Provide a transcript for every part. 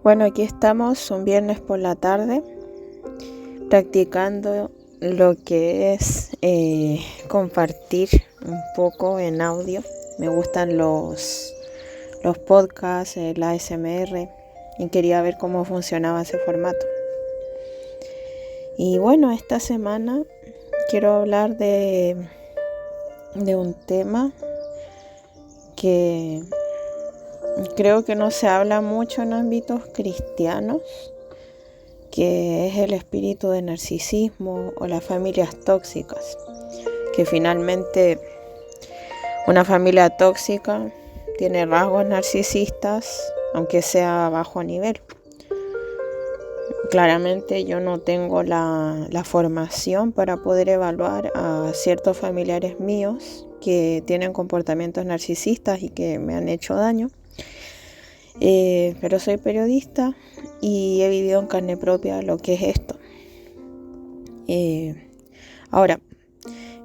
Bueno, aquí estamos un viernes por la tarde practicando lo que es compartir un poco en audio. Me gustan los podcasts, el ASMR, y quería ver cómo funcionaba ese formato. Y bueno, esta semana quiero hablar de un tema que creo que no se habla mucho en ámbitos cristianos, que es el espíritu de narcisismo o las familias tóxicas, que finalmente una familia tóxica tiene rasgos narcisistas, aunque sea a bajo nivel. Claramente yo no tengo la formación para poder evaluar a ciertos familiares míos que tienen comportamientos narcisistas y que me han hecho daño. Pero soy periodista y he vivido en carne propia lo que es esto. Ahora,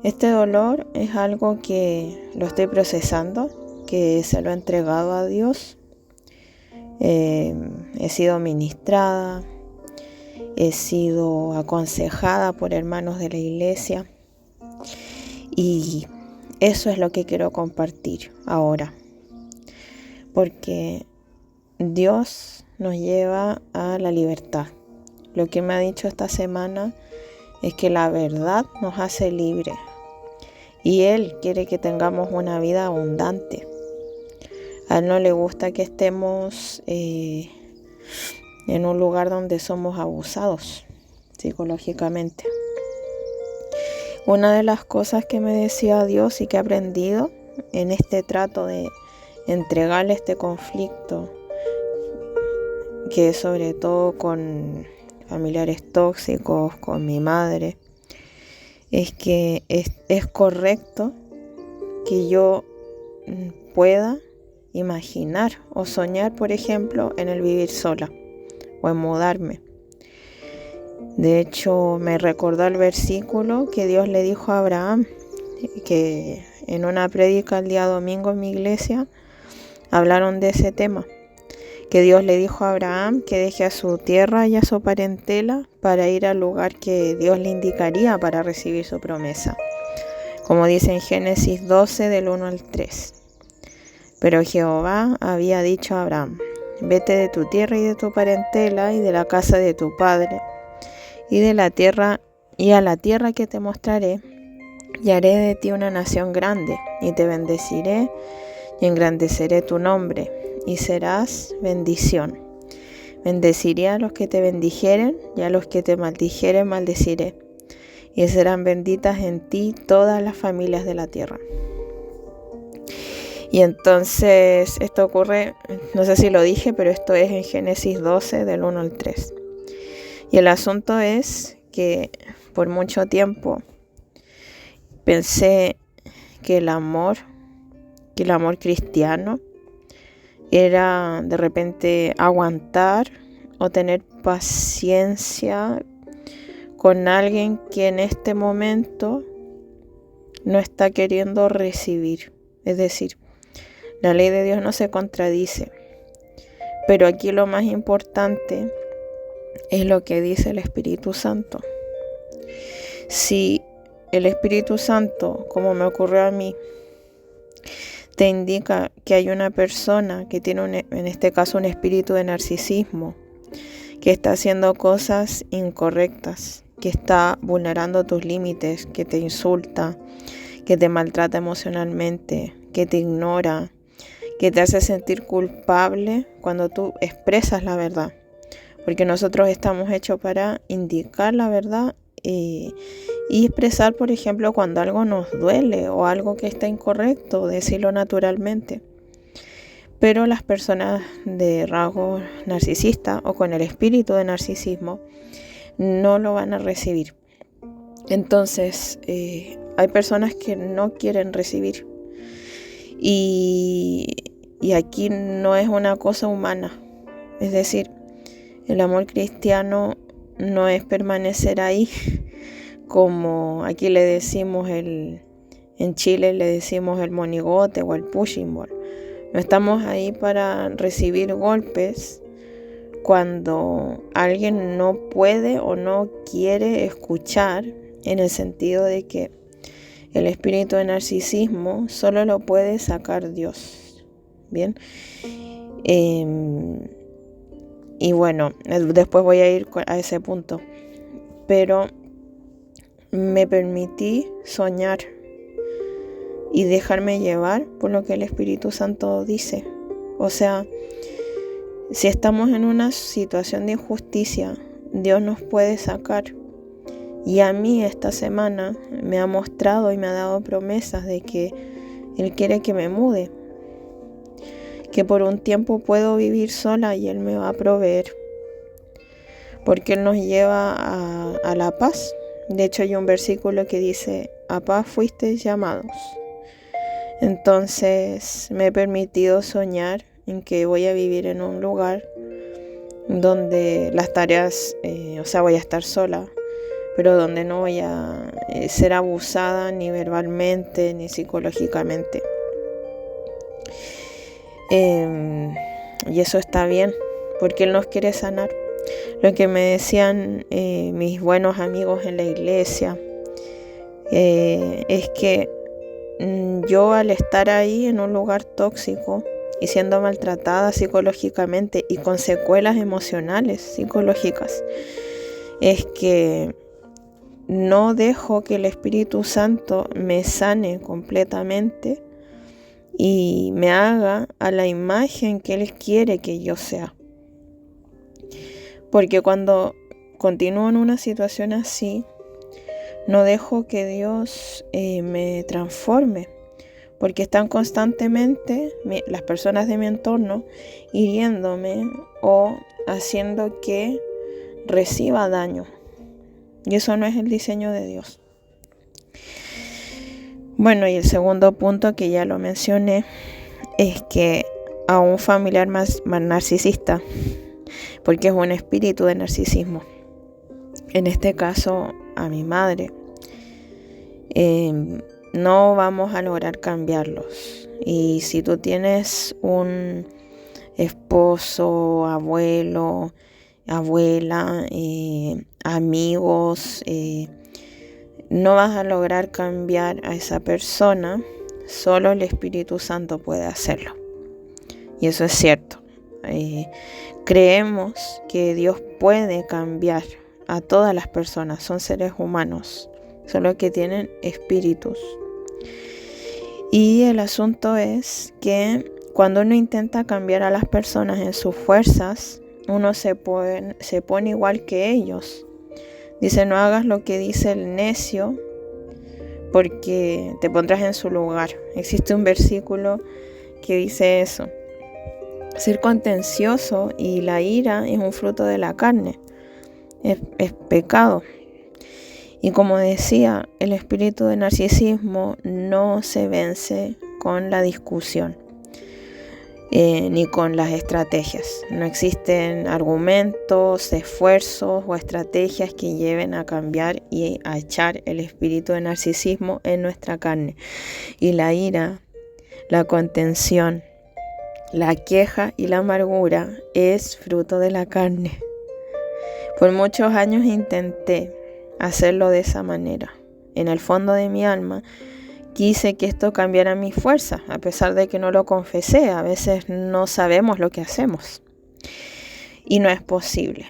este dolor es algo que lo estoy procesando, que se lo he entregado a Dios. He sido ministrada, he sido aconsejada por hermanos de la iglesia y eso es lo que quiero compartir ahora, porque Dios nos lleva a la libertad. Lo que me ha dicho esta semana es que la verdad nos hace libres y Él quiere que tengamos una vida abundante. A Él no le gusta que estemos en un lugar donde somos abusados psicológicamente. Una de las cosas que me decía Dios y que he aprendido en este trato de entregarle este conflicto, que sobre todo con familiares tóxicos, con mi madre, es que es correcto que yo pueda imaginar o soñar, por ejemplo, en el vivir sola o en mudarme. De hecho, me recordó el versículo que Dios le dijo a Abraham, que en una prédica el día domingo en mi iglesia hablaron de ese tema, que Dios le dijo a Abraham que deje a su tierra y a su parentela para ir al lugar que Dios le indicaría para recibir su promesa, como dice en Génesis 12 del 1 al 3. Pero Jehová había dicho a Abraham: vete de tu tierra y de tu parentela y de la casa de tu padre y de la tierra y a la tierra que te mostraré, y haré de ti una nación grande, y te bendeciré y engrandeceré tu nombre, y serás bendición. Bendeciré a los que te bendijeren, y a los que te maldijeren maldeciré, y serán benditas en ti todas las familias de la tierra. Y entonces esto ocurre, no sé si lo dije, pero esto es en Génesis 12 del 1 al 3. Y el asunto es que por mucho tiempo pensé que el amor cristiano era de repente aguantar o tener paciencia con alguien que en este momento no está queriendo recibir. Es decir, la ley de Dios no se contradice, pero aquí lo más importante es lo que dice el Espíritu Santo. Si el Espíritu Santo, como me ocurrió a mí, te indica que hay una persona que tiene en este caso un espíritu de narcisismo, que está haciendo cosas incorrectas, que está vulnerando tus límites, que te insulta, que te maltrata emocionalmente, que te ignora, que te hace sentir culpable cuando tú expresas la verdad, porque nosotros estamos hechos para indicar la verdad y expresar, por ejemplo, cuando algo nos duele o algo que está incorrecto, decirlo naturalmente. Pero las personas de rasgo narcisista o con el espíritu de narcisismo no lo van a recibir. Entonces, hay personas que no quieren recibir. Y aquí no es una cosa humana. Es decir, el amor cristiano no es permanecer ahí, como aquí le decimos en Chile le decimos el monigote o el pushing ball, No estamos ahí para recibir golpes cuando alguien no puede o no quiere escuchar, en el sentido de que el espíritu de narcisismo solo lo puede sacar Dios. Bien. Y bueno, después voy a ir a ese punto. Pero me permití soñar y dejarme llevar por lo que el Espíritu Santo dice. O sea, si estamos en una situación de injusticia, Dios nos puede sacar. Y a mí esta semana me ha mostrado y me ha dado promesas de que Él quiere que me mude, que por un tiempo puedo vivir sola y Él me va a proveer, porque Él nos lleva a la paz. De hecho, hay un versículo que dice: a paz fuisteis llamados. Entonces me he permitido soñar en que voy a vivir en un lugar donde las tareas, voy a estar sola, pero donde no voy a ser abusada ni verbalmente ni psicológicamente. Y eso está bien, porque Él nos quiere sanar. Lo que me decían mis buenos amigos en la iglesia es que yo, al estar ahí en un lugar tóxico y siendo maltratada psicológicamente y con secuelas emocionales psicológicas, es que no dejo que el Espíritu Santo me sane completamente y me haga a la imagen que Él quiere que yo sea. Porque cuando continúo en una situación así, no dejo que Dios me transforme, porque están constantemente las personas de mi entorno hiriéndome o haciendo que reciba daño. Y eso no es el diseño de Dios. Bueno, y el segundo punto, que ya lo mencioné, es que a un familiar más narcisista, porque es un espíritu de narcisismo, en este caso a mi madre, no vamos a lograr cambiarlos. Y si tú tienes un esposo, abuelo, abuela, amigos, no vas a lograr cambiar a esa persona. Solo el Espíritu Santo puede hacerlo. Y eso es cierto. Creemos que Dios puede cambiar a todas las personas. Son seres humanos, solo que tienen espíritus. Y el asunto es que cuando uno intenta cambiar a las personas en sus fuerzas, uno se pone igual que ellos. Dice: no hagas lo que dice el necio, porque te pondrás en su lugar. Existe un versículo que dice eso. Ser contencioso y la ira es un fruto de la carne, es pecado. Y como decía, el espíritu de narcisismo no se vence con la discusión, ni con las estrategias. No existen argumentos, esfuerzos o estrategias que lleven a cambiar y a echar el espíritu de narcisismo en nuestra carne. Y la ira, la contención, la queja y la amargura es fruto de la carne. Por muchos años intenté hacerlo de esa manera. En el fondo de mi alma quise que esto cambiara mi fuerza, a pesar de que no lo confesé. A veces no sabemos lo que hacemos y no es posible.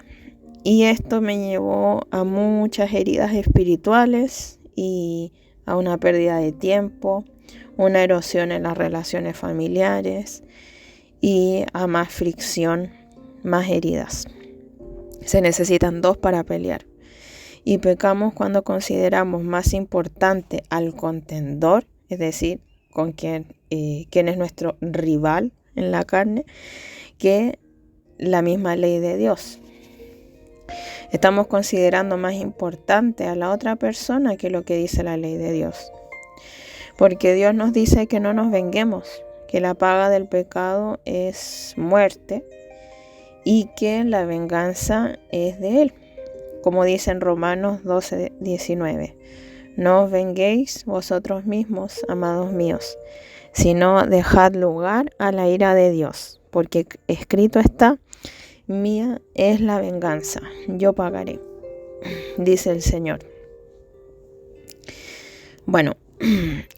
Y esto me llevó a muchas heridas espirituales y a una pérdida de tiempo, una erosión en las relaciones familiares y a más fricción, más heridas. Se necesitan dos para pelear. Y pecamos cuando consideramos más importante al contendor, es decir, con quién es nuestro rival en la carne, que la misma ley de Dios. Estamos considerando más importante a la otra persona que lo que dice la ley de Dios. Porque Dios nos dice que no nos venguemos, que la paga del pecado es muerte y que la venganza es de Él. Como dice en Romanos 12:19, no os venguéis vosotros mismos, amados míos, sino dejad lugar a la ira de Dios, porque escrito está: mía es la venganza, yo pagaré, dice el Señor. Bueno,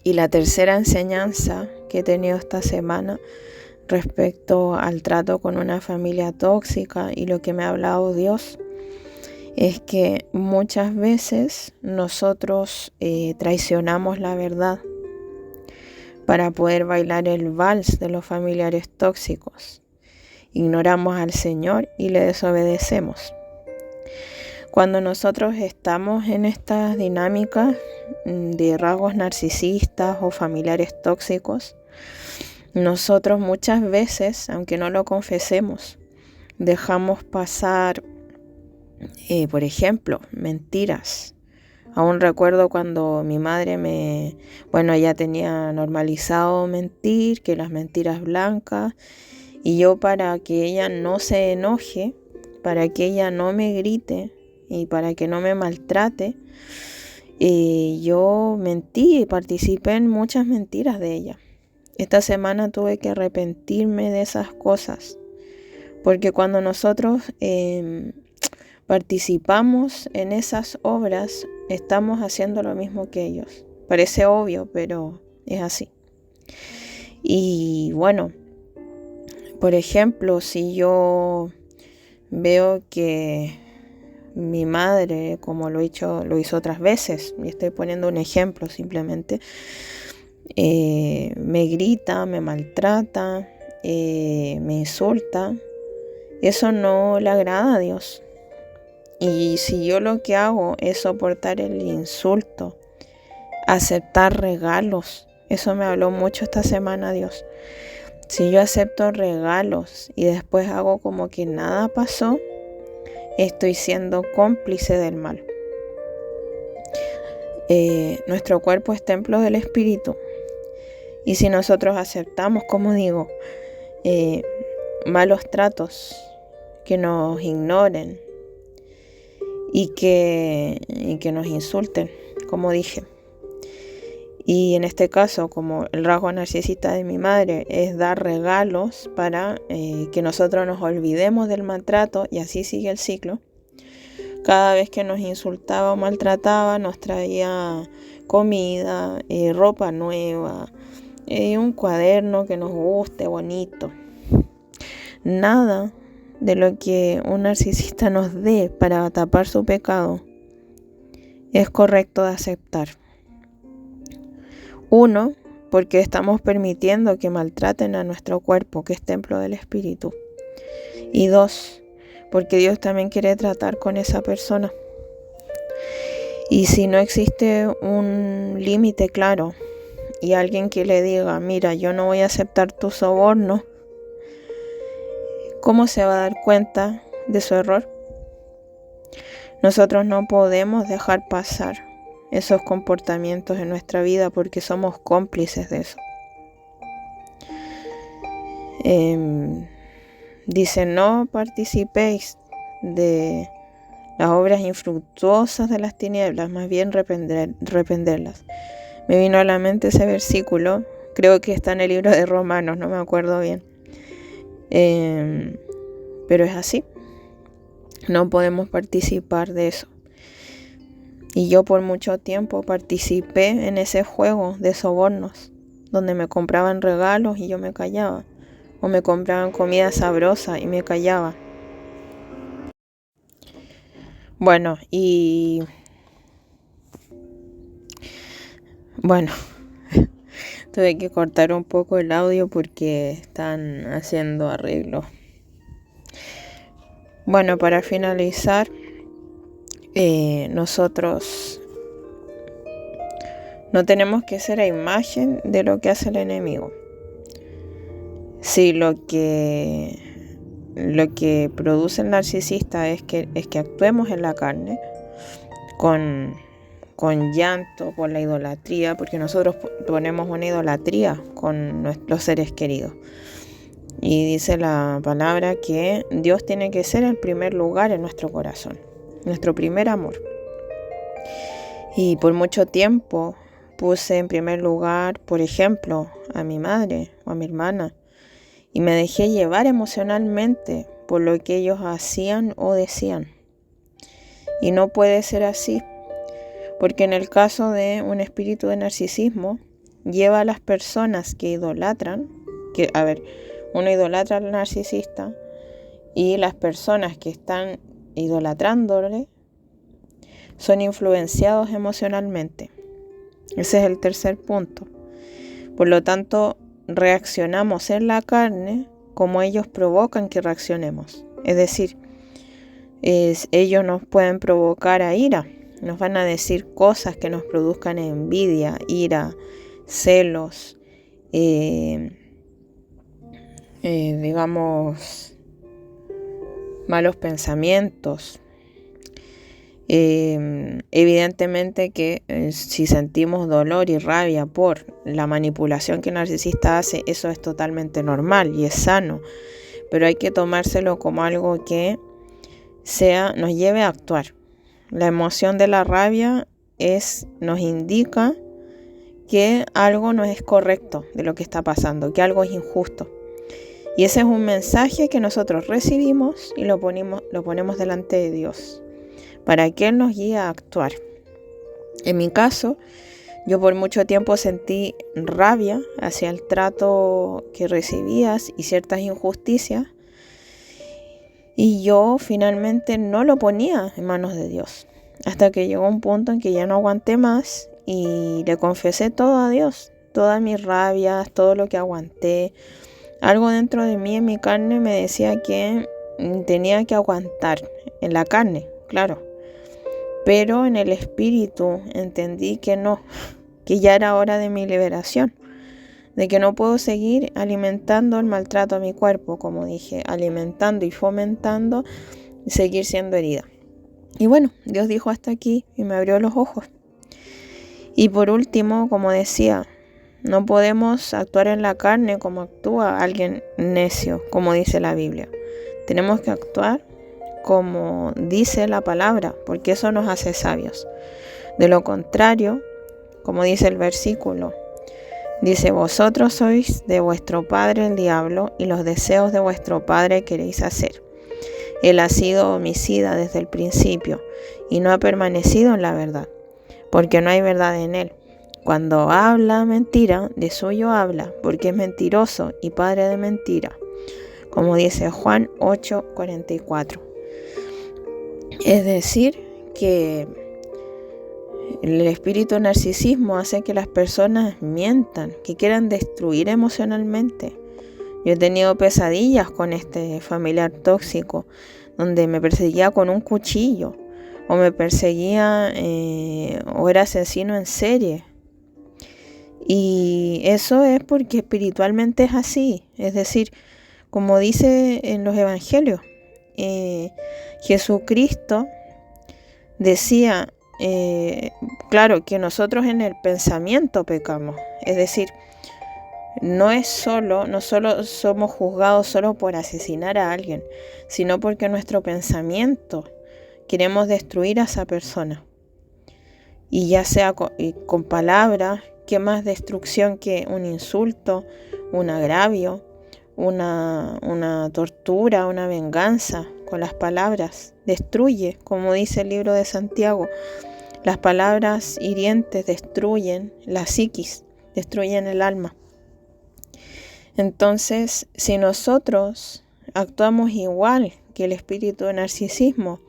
y la tercera enseñanza que he tenido esta semana respecto al trato con una familia tóxica y lo que me ha hablado Dios es que muchas veces nosotros traicionamos la verdad para poder bailar el vals de los familiares tóxicos. Ignoramos al Señor y le desobedecemos. Cuando nosotros estamos en estas dinámicas de rasgos narcisistas o familiares tóxicos, nosotros muchas veces, aunque no lo confesemos, dejamos pasar, por ejemplo, mentiras. Aún recuerdo cuando mi madre ella tenía normalizado mentir, que las mentiras blancas, y yo, para que ella no se enoje, para que ella no me grite y para que no me maltrate, yo mentí y participé en muchas mentiras de ella. Esta semana tuve que arrepentirme de esas cosas, porque cuando nosotros participamos en esas obras, estamos haciendo lo mismo que ellos. Parece obvio, pero es así. Y bueno, por ejemplo, si yo veo que mi madre, como lo hizo otras veces, y estoy poniendo un ejemplo simplemente, me grita, me maltrata, me insulta, eso no le agrada a Dios. Y si yo lo que hago es soportar el insulto, aceptar regalos, eso me habló mucho esta semana Dios. Si yo acepto regalos y después hago como que nada pasó, estoy siendo cómplice del mal. Nuestro cuerpo es templo del Espíritu. Y si nosotros aceptamos, como digo, malos tratos, que nos ignoren y que nos insulten, como dije. Y en este caso, como el rasgo narcisista de mi madre es dar regalos para que nosotros nos olvidemos del maltrato, y así sigue el ciclo. Cada vez que nos insultaba o maltrataba, nos traía comida, ropa nueva, un cuaderno que nos guste, bonito. Nada de lo que un narcisista nos dé para tapar su pecado es correcto de aceptar. 1, porque estamos permitiendo que maltraten a nuestro cuerpo, que es templo del Espíritu. Y 2, porque Dios también quiere tratar con esa persona. Y si no existe un límite claro y alguien que le diga: mira, yo no voy a aceptar tu soborno, ¿cómo se va a dar cuenta de su error? Nosotros no podemos dejar pasar esos comportamientos en nuestra vida porque somos cómplices de eso. Dice: no participéis de las obras infructuosas de las tinieblas, más bien reprenderlas. Me vino a la mente ese versículo, creo que está en el libro de Romanos, no me acuerdo bien. Pero es así, no podemos participar de eso. Y yo por mucho tiempo participé en ese juego de sobornos, donde me compraban regalos y yo me callaba, o me compraban comida sabrosa y me callaba. Bueno, tuve que cortar un poco el audio porque están haciendo arreglos. Bueno, para finalizar, nosotros no tenemos que ser a imagen de lo que hace el enemigo. Si lo que produce el narcisista es que actuemos en la carne con llanto por la idolatría, porque nosotros ponemos una idolatría con nuestros seres queridos. Y dice la palabra que Dios tiene que ser el primer lugar en nuestro corazón, nuestro primer amor. Y por mucho tiempo puse en primer lugar, por ejemplo, a mi madre o a mi hermana, y me dejé llevar emocionalmente por lo que ellos hacían o decían. Y no puede ser así, porque en el caso de un espíritu de narcisismo, lleva a las personas que idolatran, uno idolatra al narcisista, y las personas que están idolatrándole son influenciados emocionalmente. Ese es el tercer punto. Por lo tanto, reaccionamos en la carne como ellos provocan que reaccionemos. Es decir, ellos nos pueden provocar a ira. Nos van a decir cosas que nos produzcan envidia, ira, celos, malos pensamientos. Evidentemente que si sentimos dolor y rabia por la manipulación que el narcisista hace, eso es totalmente normal y es sano, pero hay que tomárselo como algo que nos lleve a actuar. La emoción de la rabia nos indica que algo no es correcto de lo que está pasando, que algo es injusto. Y ese es un mensaje que nosotros recibimos y lo ponemos delante de Dios, para que Él nos guíe a actuar. En mi caso, yo por mucho tiempo sentí rabia hacia el trato que recibías y ciertas injusticias, y yo finalmente no lo ponía en manos de Dios, hasta que llegó un punto en que ya no aguanté más y le confesé todo a Dios, todas mis rabias, todo lo que aguanté. Algo dentro de mí, en mi carne, me decía que tenía que aguantar, en la carne, claro. Pero en el espíritu entendí que no, que ya era hora de mi liberación, de que no puedo seguir alimentando el maltrato a mi cuerpo, como dije, alimentando y fomentando y seguir siendo herida. Y bueno, Dios dijo hasta aquí y me abrió los ojos. Y por último, como decía, no podemos actuar en la carne como actúa alguien necio, como dice la Biblia. Tenemos que actuar como dice la palabra, porque eso nos hace sabios. De lo contrario, como dice el versículo, dice: vosotros sois de vuestro padre el diablo, y los deseos de vuestro padre queréis hacer. Él ha sido homicida desde el principio, y no ha permanecido en la verdad, porque no hay verdad en él. Cuando habla mentira, de suyo habla, porque es mentiroso y padre de mentira, como dice Juan 8:44. Es decir, que el espíritu narcisismo hace que las personas mientan, que quieran destruir emocionalmente. Yo he tenido pesadillas con este familiar tóxico, donde me perseguía con un cuchillo, o me perseguía o era asesino en serie. Y eso es porque espiritualmente es así. Es decir, como dice en los evangelios, Jesucristo decía, claro, que nosotros en el pensamiento pecamos. Es decir, no solo somos juzgados solo por asesinar a alguien, sino porque nuestro pensamiento queremos destruir a esa persona. Y ya sea con palabras, ¿qué más destrucción que un insulto, un agravio, una tortura, una venganza? Con las palabras destruye, como dice el libro de Santiago. Las palabras hirientes destruyen la psiquis, destruyen el alma. Entonces, si nosotros actuamos igual que el espíritu de narcisismo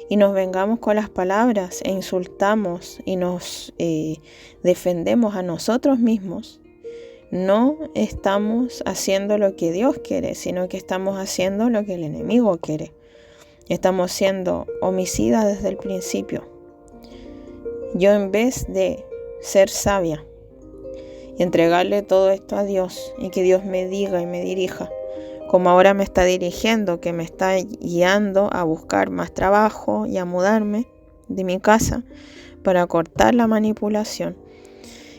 y nos vengamos con las palabras e insultamos y nos defendemos a nosotros mismos, no estamos haciendo lo que Dios quiere, sino que estamos haciendo lo que el enemigo quiere. Estamos siendo homicidas desde el principio. Yo, en vez de ser sabia y entregarle todo esto a Dios y que Dios me diga y me dirija, como ahora me está dirigiendo, que me está guiando a buscar más trabajo y a mudarme de mi casa para cortar la manipulación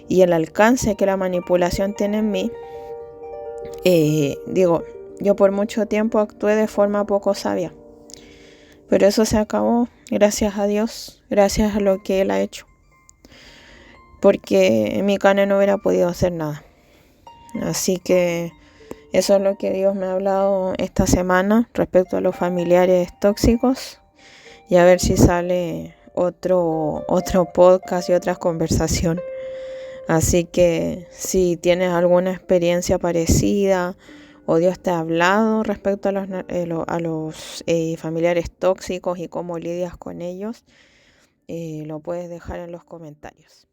y el alcance que la manipulación tiene en mí, yo por mucho tiempo actué de forma poco sabia, pero eso se acabó, gracias a Dios, gracias a lo que Él ha hecho. porque mi carne no hubiera podido hacer nada. Así que eso es lo que Dios me ha hablado esta semana respecto a los familiares tóxicos, y a ver si sale otro podcast y otra conversación. Así que si tienes alguna experiencia parecida o Dios te ha hablado respecto a los familiares tóxicos y cómo lidias con ellos, lo puedes dejar en los comentarios.